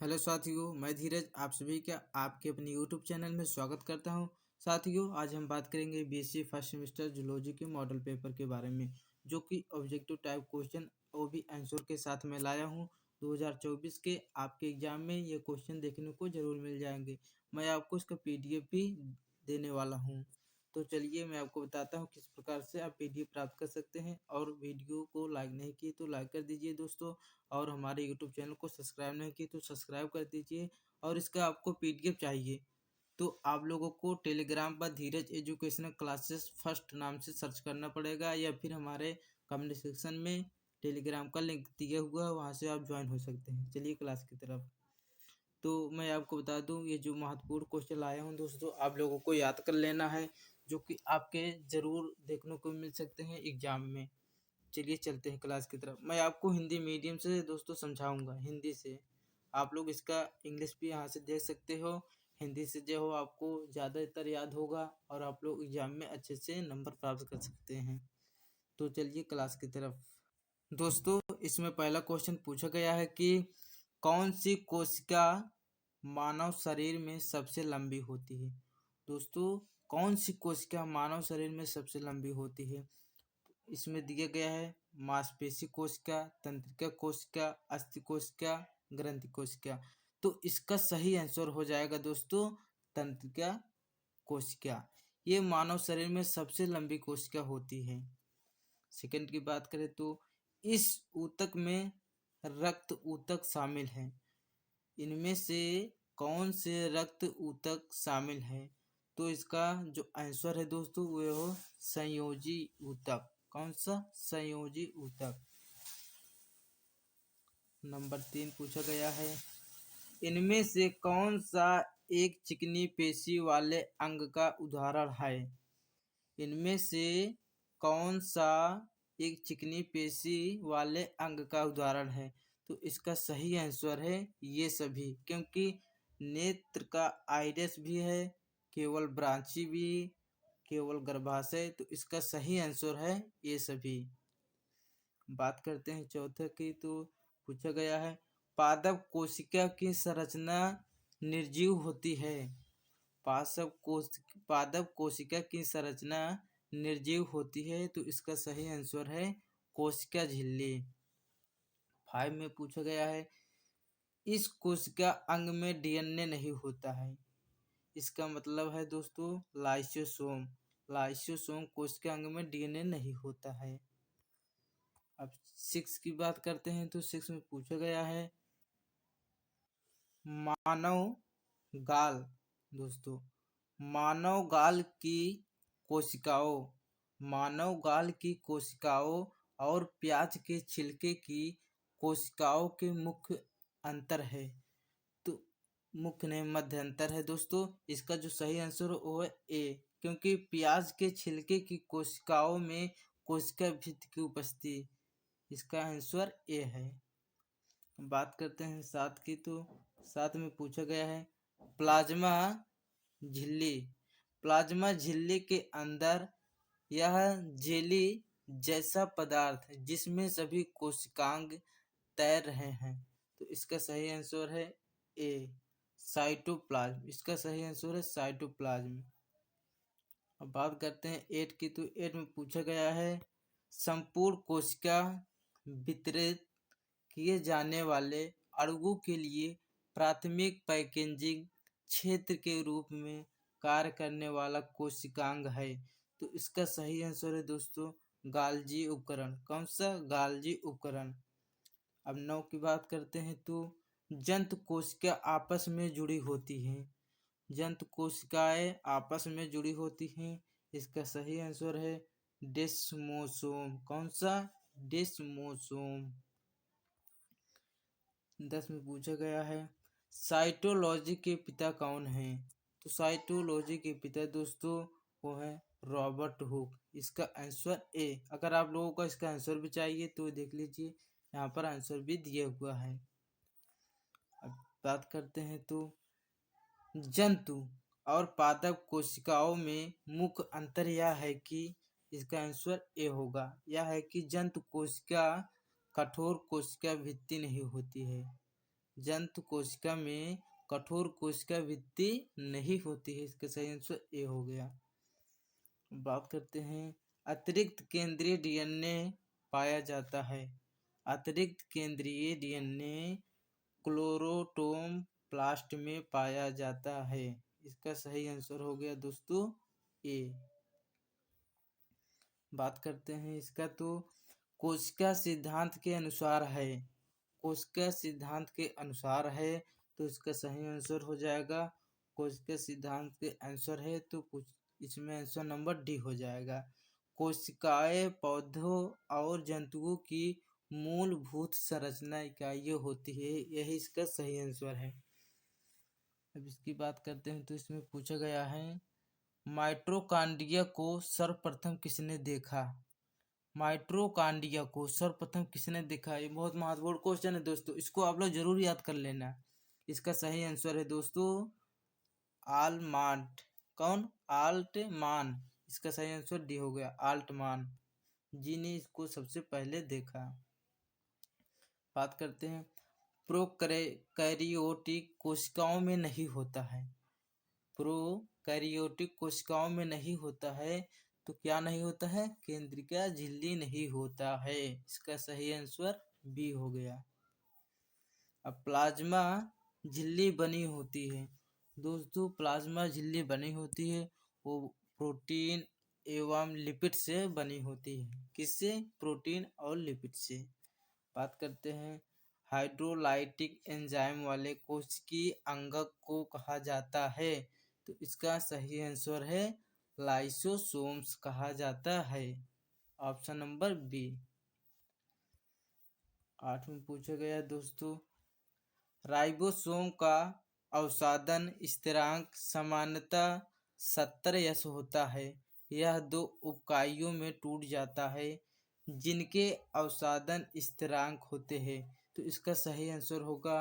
Hello साथियों, मैं धीरज आप सभी का आपके अपने यूट्यूब चैनल में स्वागत करता हूं। साथियों, आज हम बात करेंगे बीएससी फर्स्ट सेमेस्टर जूलॉजी के मॉडल पेपर के बारे में, जो कि ऑब्जेक्टिव टाइप क्वेश्चन वो भी आंसर के साथ में लाया हूं। 2024 के आपके एग्जाम में ये क्वेश्चन देखने को जरूर मिल जाएंगे। मैं आपको इसका पीडीएफ भी देने वाला हूँ। तो चलिए मैं आपको बताता हूँ किस प्रकार से आप पीडीएफ प्राप्त कर सकते हैं। और वीडियो को लाइक नहीं किए तो लाइक कर दीजिए दोस्तों, और हमारे यूट्यूब चैनल को सब्सक्राइब नहीं किए तो सब्सक्राइब कर दीजिए। और इसका आपको पीडीएफ चाहिए तो आप लोगों को टेलीग्राम पर धीरज एजुकेशनल क्लासेस फर्स्ट नाम से सर्च करना पड़ेगा, या फिर हमारे कमेंट सेक्शन में टेलीग्राम का लिंक दिया हुआ है, वहाँ से आप ज्वाइन हो सकते हैं। चलिए क्लास की तरफ। तो मैं आपको बता दूं, ये जो महत्वपूर्ण क्वेश्चन लाया हूँ दोस्तों, आप लोगों को याद कर लेना है, जो कि आपके ज़रूर देखने को मिल सकते हैं एग्जाम में। चलिए चलते हैं क्लास की तरफ। मैं आपको हिंदी मीडियम से दोस्तों समझाऊंगा, हिंदी से। आप लोग इसका इंग्लिश भी यहाँ से देख सकते हो। हिंदी से जो हो आपको ज़्यादातर याद होगा, और आप लोग एग्जाम में अच्छे से नंबर प्राप्त कर सकते हैं। तो चलिए क्लास की तरफ। दोस्तों, इसमें पहला क्वेश्चन पूछा गया है कि कौन सी कोशिका मानव शरीर में सबसे लंबी होती है। दोस्तों, कौन सी कोशिका मानव शरीर में सबसे लंबी होती है। इसमें दिया गया है मांसपेशी कोशिका, तंत्रिका कोशिका, अस्थि कोशिका, ग्रंथि कोशिका। तो इसका सही आंसर हो जाएगा दोस्तों तंत्रिका कोशिका। ये मानव शरीर में सबसे लंबी कोशिका होती है। सेकंड की बात करें तो इस ऊतक में रक्त ऊतक शामिल है। इनमें से कौन से रक्त ऊतक शामिल है। तो इसका जो आंसर है दोस्तों वो हो संयोजी ऊतक। कौन सा? संयोजी ऊतक। नंबर 3 पूछा गया है, इनमें से कौन सा एक चिकनी पेशी वाले अंग का उदाहरण है। इनमें से कौन सा एक चिकनी पेशी वाले अंग का उदाहरण है। तो इसका सही आंसर है ये सभी, क्योंकि नेत्र का आइरिस भी है, केवल ब्रांची भी, केवल गर्भाशय। तो इसका सही आंसर है ये सभी। बात करते हैं चौथे की। तो पूछा गया है, पादप कोशिका की संरचना निर्जीव होती है। पादप कोशिका की संरचना निर्जीव होती है। तो इसका सही आंसर है कोशिका झिल्ली। 5 में पूछा गया है, इस कोशिका अंग में डीएनए नहीं होता है। इसका मतलब है दोस्तों लाइसोसोम। लाइसोसोम कोशिका अंग में डीएनए नहीं होता है। अब 6 की बात करते हैं। तो 6 में पूछा गया है, मानव गाल। दोस्तों, मानव गाल की कोशिकाओं मानव गाल की कोशिकाओं और प्याज के छिलके की कोशिकाओं के मुख्य अंतर है। तो मुख्य नहीं, मध्य अंतर है दोस्तों। इसका जो सही आंसर है वो है ए, क्योंकि प्याज के छिलके की कोशिकाओं में कोशिका भित्ति की उपस्थिति। इसका आंसर ए है। बात करते हैं 7 की। तो 7 में पूछा गया है, प्लाज्मा झिल्ली। प्लाज्मा झिल्ली के अंदर यह जेली जैसा पदार्थ जिसमें सभी कोशिकांग तैर रहे हैं। तो इसका सही आंसर है ए, साइटोप्लाज्म। इसका सही आंसर है साइटोप्लाज्म। अब बात करते हैं 8 की। तो 8 में पूछा गया है, संपूर्ण कोशिका वितरित किए जाने वाले अणुओं के लिए प्राथमिक पैकेजिंग क्षेत्र के रूप में कार्य करने वाला कोशिकांग है। तो इसका सही आंसर है दोस्तों गाल्जी उपकरण। कौन सा? गाल्जी उपकरण। अब 9 की बात करते हैं। तो जंतु कोशिका आपस में जुड़ी होती हैं। जंतु कोशिकाएं आपस में जुड़ी होती हैं। इसका सही आंसर है डेस्मोसोम। कौन सा? डेस्मोसोम। 10 में पूछा गया है, साइटोलॉजी के पिता कौन है। तो साइटोलॉजी के पिता दोस्तों वो है रॉबर्ट हुक। इसका आंसर ए। अगर आप लोगों को इसका आंसर भी चाहिए तो देख लीजिए, यहाँ पर आंसर भी दिया हुआ है। अब बात करते हैं। तो जंतु और पादप कोशिकाओं में मुख्य अंतर यह है कि इसका आंसर ए होगा। यह है कि जंतु कोशिका कठोर कोशिका भित्ति नहीं होती है। जंतु कोशिका में कठोर कोशिका भित्ति नहीं होती है। इसका सही आंसर ए हो गया। बात करते हैं अतिरिक्त केंद्रीय डीएनए पाया जाता है। अतिरिक्त केंद्रीय डीएनए क्लोरोटोम प्लास्ट में पाया जाता है। इसका सही आंसर हो गया दोस्तों ए। बात करते हैं इसका तो कोशिका सिद्धांत के अनुसार है। कोशिका सिद्धांत के अनुसार है तो इसका सही आंसर हो जाएगा। कोशिका सिद्धांत के आंसर है तो कुछ इसमें आंसर नंबर डी हो जाएगा। कोशिकाएं पौधों और जंतुओं की मूलभूत संरचना इकाइयाँ होती है। यही इसका सही आंसर है। अब इसकी बात करते हैं तो इसमें पूछा गया है माइटोकॉन्ड्रिया को सर्वप्रथम किसने देखा। माइटोकॉन्ड्रिया को सर्वप्रथम किसने देखा। ये बहुत महत्वपूर्ण क्वेश्चन है दोस्तों, इसको आप लोग जरूर याद कर लेना। इसका सही आंसर है दोस्तों आलमांट। कौन? आल्टमान। इसका सही आंसर डी हो गया, आल्टमान जी ने इसको सबसे पहले देखा। बात करते हैं प्रोकैरियोटिक कोशिकाओं में नहीं होता है। प्रोकैरियोटिक कोशिकाओं में नहीं होता है तो क्या नहीं होता है? केंद्रिका झिल्ली नहीं होता है। इसका सही आंसर बी हो गया। अब प्लाज्मा झिल्ली बनी होती है दोस्तों। प्लाज्मा झिल्ली बनी होती है वो प्रोटीन एवं लिपिड से बनी होती है। किससे? प्रोटीन और लिपिड से। बात करते हैं हाइड्रोलाइटिक एंजाइम वाले कोशिकीय अंगक को कहा जाता है तो इसका सही आंसर है लाइसोसोम्स कहा जाता है। Option number B. 8 में पूछा गया दोस्तों राइबोसोम का अवसादन स्थिरांक सामान्यतः 70 होता है। यह 2 इकाइयों में टूट जाता है जिनके अवसादन स्थिरांक होते हैं तो इसका सही आंसर होगा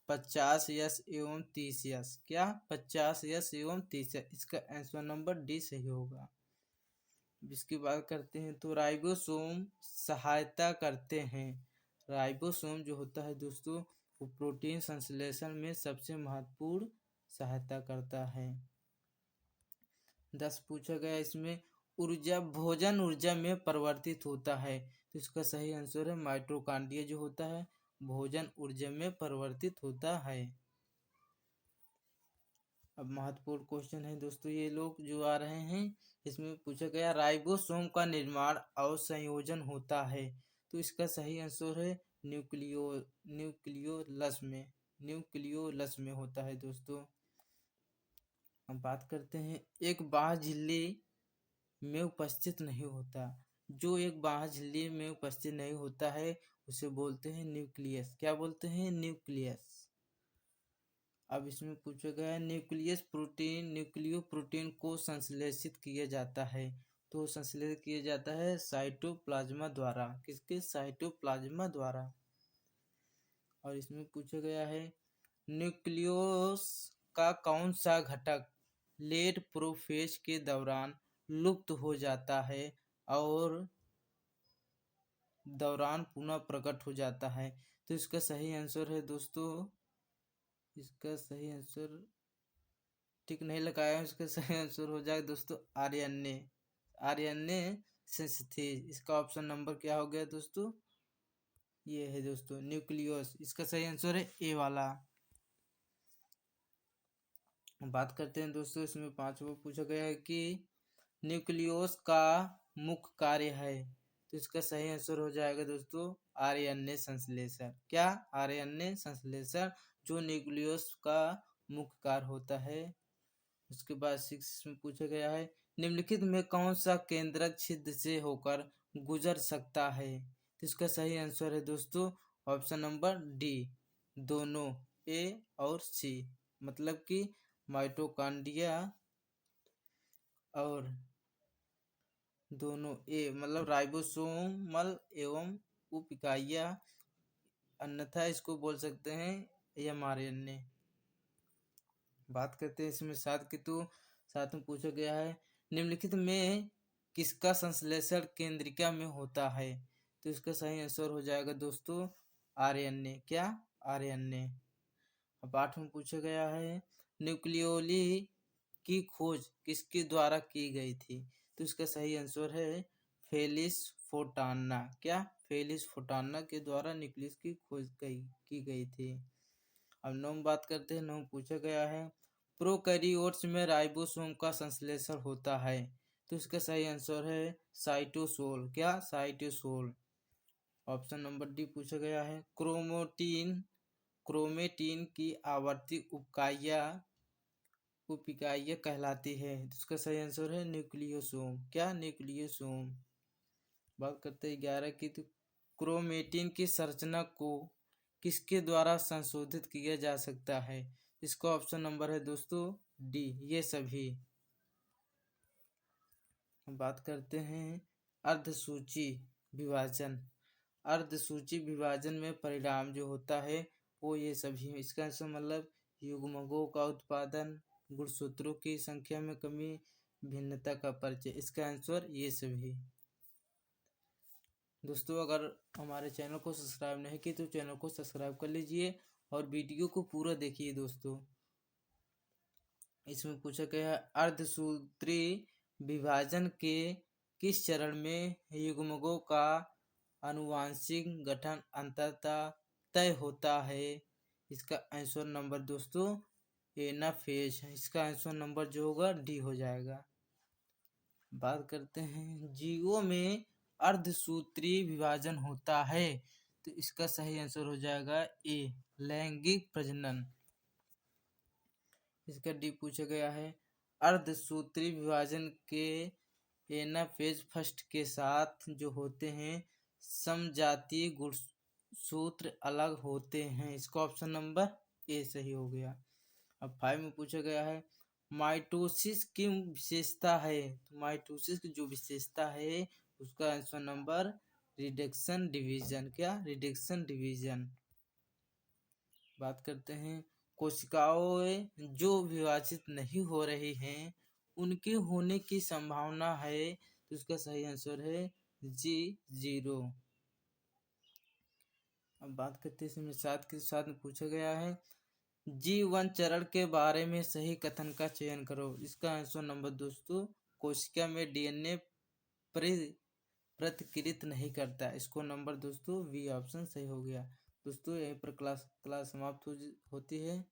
50 एवं 30। क्या? 50 एवं 30। इसका आंसर नंबर डी सही होगा। इसकी बात करते हैं तो राइबोसोम सहायता करते हैं। राइबोसोम जो होता है दोस्तों वो प्रोटीन संश्लेषण में सबसे महत्वपूर्ण सहायता करता है। 10 पूछा गया इसमें ऊर्जा भोजन ऊर्जा में परिवर्तित होता है तो इसका सही आंसर है माइटोकॉन्ड्रिया जो होता है भोजन ऊर्जा में परिवर्तित होता है। अब महत्वपूर्ण क्वेश्चन है दोस्तों ये लोग जो आ रहे हैं। इसमें पूछा गया राइबोसोम का निर्माण और संयोजन होता है तो इसका सही आंसर है न्यूक्लियोलस में होता है दोस्तों। अब बात करते हैं एक बाह्य झिल्ली में उपस्थित नहीं होता। जो एक बाह्य झिल्ली में उपस्थित नहीं होता है उसे बोलते हैं न्यूक्लियस। क्या बोलते हैं? न्यूक्लियस। अब इसमें पूछा गया है न्यूक्लियो प्रोटीन को संश्लेषित किया जाता है तो संश्लेषित किया जाता है साइटोप्लाज्मा द्वारा। किसके? साइटोप्लाज्मा द्वारा। और इसमें पूछा गया है न्यूक्लियस का कौन सा घटक लेट प्रोफेज के दौरान लुप्त हो जाता है और दौरान पुनः प्रकट हो जाता है तो इसका सही आंसर है दोस्तों इसका सही आंसर ठीक नहीं लगाया। इसका सही आंसर हो जाएगा दोस्तों आरएनए सिंथेसिस। इसका ऑप्शन नंबर क्या हो गया दोस्तों? ये है दोस्तों न्यूक्लियस। इसका सही आंसर है ए वाला। बात करते हैं दोस्तों इसमें 5वां पूछा गया है कि न्यूक्लियस का मुख्य कार्य है तो इसका सही आंसर हो जाएगा दोस्तों आरएनए संश्लेषण। क्या? आरएनए संश्लेषण जो न्यूक्लियस का मुख्य कार्य होता है। उसके बाद 6 में पूछा गया है निम्नलिखित में कौन सा केंद्रक छिद्र से होकर गुजर सकता है तो इसका सही आंसर है दोस्तों ऑप्शन नंबर डी दोनों ए और सी। मतलब कि माइटोकॉन्ड्रिया और दोनों ए मतलब राइबोसोमल एवं उप इकाइयाँ, अन्यथा इसको बोल सकते हैं एमआरएनए। बात करते हैं इसमें 7 की तो 7 में पूछा गया है निम्नलिखित में किसका संश्लेषण केंद्रिका में होता है तो इसका सही आंसर हो जाएगा दोस्तों आरएनए। क्या? आरएनए। पाठ में पूछा गया है न्यूक्लियोली की खोज किसके द्वारा की गई थी? तो इसका सही आंसर है फेलिस फोंटाना। क्या? फेलिस फोंटाना के द्वारा न्यूक्लियस की खोज की गई थी। अब नौम बात करते हैं। नौम पूछा गया है प्रोकैरियोट्स में राइबोसोम का संश्लेषण होता है। तो इसका सही आंसर है साइटोसोल। क्या? साइटोसोल। ऑप्शन नंबर डी पूछा गया है क्रोमेटिन की आवर्ती उपिकाइयाँ कहलाती है। इसका सही आंसर है न्यूक्लियोसोम। क्या? न्यूक्लियोसोम। बात करते हैं 11 की। तो क्रोमेटिन की संरचना को किसके द्वारा संशोधित किया जा सकता है? इसका ऑप्शन नंबर है दोस्तों डी, ये सभी। बात करते हैं अर्धसूची विभाजन। अर्धसूची विभाजन में परिणाम जो होता है वो ये सभी है। इसका आंसर मतलब युग्मकों का उत्पादन, गुणसूत्रों की संख्या में कमी, भिन्नता का परिचय। इसका आंसर ये सभी। दोस्तों अगर हमारे चैनल को सब्सक्राइब नहीं किए तो चैनल को सब्सक्राइब कर लीजिए और वीडियो को पूरा देखिए दोस्तों। इसमें पूछा गया है अर्धसूत्री विभाजन के किस चरण में युग्मकों का आनुवांशिक गठन अंततः तय होता है? इसका आंसर नंबर दोस्तों एनाफेज है। इसका आंसर नंबर जो होगा डी हो जाएगा। बात करते हैं जीवों में अर्धसूत्री विभाजन होता है। तो इसका सही आंसर हो जाएगा ए, लैंगिक प्रजनन। इसका डी पूछा गया है अर्धसूत्री विभाजन के एनाफेज फर्स्ट के साथ जो होते हैं समजातीय गुणसूत्र अलग होते हैं। इसका ऑप्शन नंबर ए सही हो गया। अब 5 में पूछा गया है माइटोसिस की विशेषता है। तो माइटोसिस की जो विशेषता है उसका आंसर नंबर रिडक्शन डिवीजन। क्या? Reduction division. बात करते हैं कोशिकाओं जो विभाजित नहीं हो रही हैं उनके होने की संभावना है। तो उसका सही आंसर है जी 0। अब बात करते हैं इसमें 7 के साथ में पूछा गया है G1 चरण के बारे में सही कथन का चयन करो। इसका आंसर नंबर दोस्तों कोशिका में डीएनए प्रतिकृत नहीं करता। इसको नंबर दोस्तों बी ऑप्शन सही हो गया। दोस्तों यहीं पर क्लास समाप्त होती है।